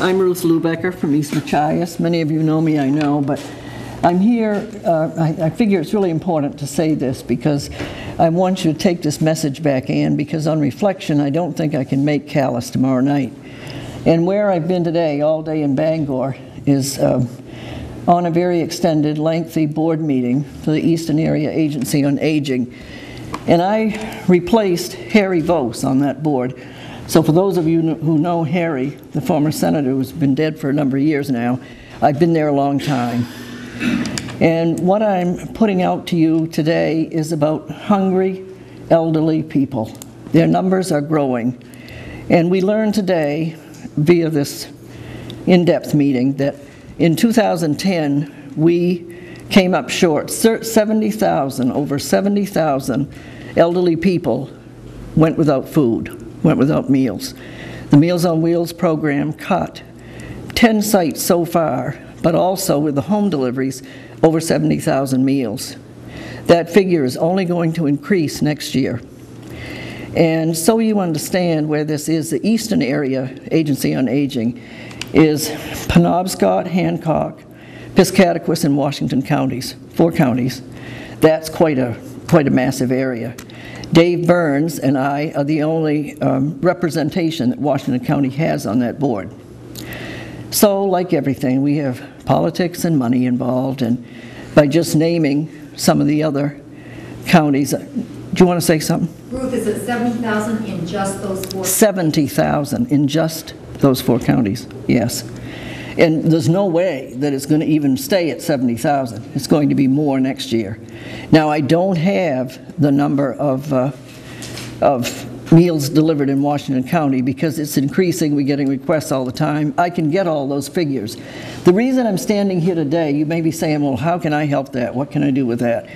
I'm Ruth Leubecker from East Machias. Many of you know me, I know, but I'm here, I figure it's really important to say this because I want you to take this message back in, because on reflection, I don't think I can make Calais tomorrow night. And where I've been today, all day in Bangor, is on a very extended, lengthy board meeting for the Eastern Area Agency on Aging. And I replaced Harry Vose on that board. So for those of you who know Harry, the former senator who's been dead for a number of years now, I've been there a long time. And what I'm putting out to you today is about hungry, elderly people. Their numbers are growing. And we learned today, via this in-depth meeting, that in 2010, we came up short. 70,000, over 70,000 elderly people went without food, went without meals. The Meals on Wheels program cut 10 sites so far, but also with the home deliveries, over 70,000 meals. That figure is only going to increase next year. And so you understand where this is, the Eastern Area Agency on Aging is Penobscot, Hancock, Piscataquis, and Washington counties, 4 counties. That's quite a massive area. Dave Burns and I are the only representation that Washington County has on that board. So, like everything, we have politics and money involved, and by just naming some of the other counties, do you want to say something? Ruth, is it 70,000 in just those 4? 70,000 in just those 4 counties, yes. And there's no way that it's going to even stay at 70,000. It's going to be more next year. Now, I don't have the number of meals delivered in Washington County because it's increasing. We're getting requests all the time. I can get all those figures. The reason I'm standing here today, you may be saying, well, how can I help that? What can I do with that?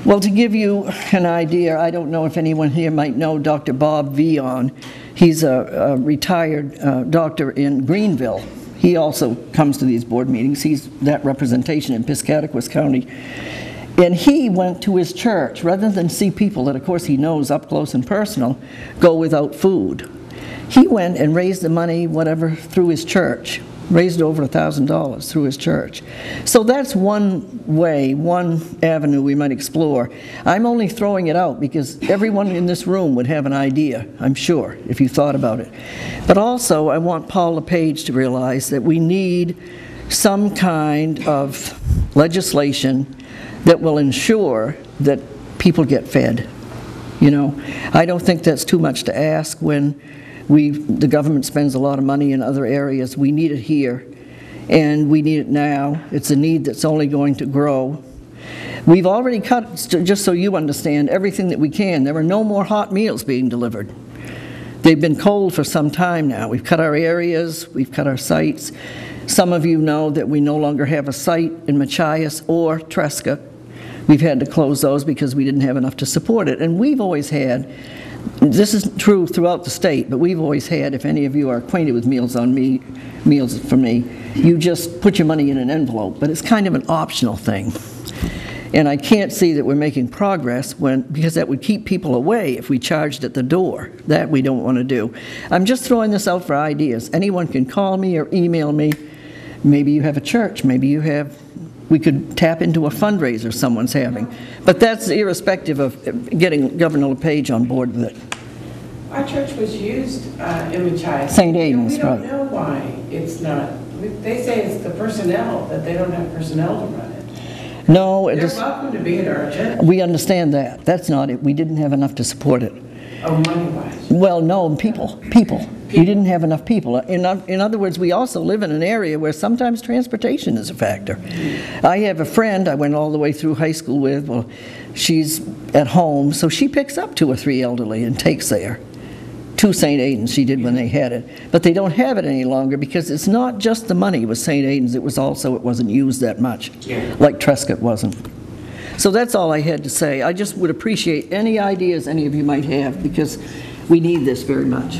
Well, to give you an idea, I don't know if anyone here might know Dr. Bob Vion. He's a retired doctor in Greenville. He also comes to these board meetings. He's that representation in Piscataquis County. And he went to his church, rather than see people that, of course, he knows up close and personal, go without food. He went and raised the money, whatever, through his church. Raised over $1,000 through his church. So that's one way, one avenue we might explore. I'm only throwing it out because everyone in this room would have an idea, I'm sure, if you thought about it. But also, I want Paul LePage to realize that we need some kind of legislation that will ensure that people get fed. You know, I don't think that's too much to ask when the government spends a lot of money in other areas. We need it here, and we need it now. It's a need that's only going to grow. We've already cut, just so you understand, everything that we can. There are no more hot meals being delivered. They've been cold for some time now. We've cut our areas, we've cut our sites. Some of you know that we no longer have a site in Machias or Trescott. We've had to close those because we didn't have enough to support it. And we've always had, this is true throughout the state, but we've always had, if any of you are acquainted with Meals on Me, Meals for Me, you just put your money in an envelope, but it's kind of an optional thing. And I can't see that we're making progress because that would keep people away if we charged at the door. That we don't want to do. I'm just throwing this out for ideas. Anyone can call me or email me. Maybe you have a church, maybe you have, we could tap into a fundraiser someone's having. But that's irrespective of getting Governor LePage on board with it. Our church was used in Machias. St. Aidan's, we don't know why it's not. They say it's the personnel, that they don't have personnel to run it. No, they're welcome to be at our church. We understand that. That's not it. We didn't have enough to support it. Oh, money-wise? Well, no, people. We didn't have enough people. In other words, we also live in an area where sometimes transportation is a factor. I have a friend I went all the way through high school with. Well, she's at home, so she picks up 2 or 3 elderly and takes there. To St. Aidan's she did when they had it. But they don't have it any longer because it's not just the money with St. Aidan's, it was also, it wasn't used that much, like Trescott wasn't. So that's all I had to say. I just would appreciate any ideas any of you might have because we need this very much.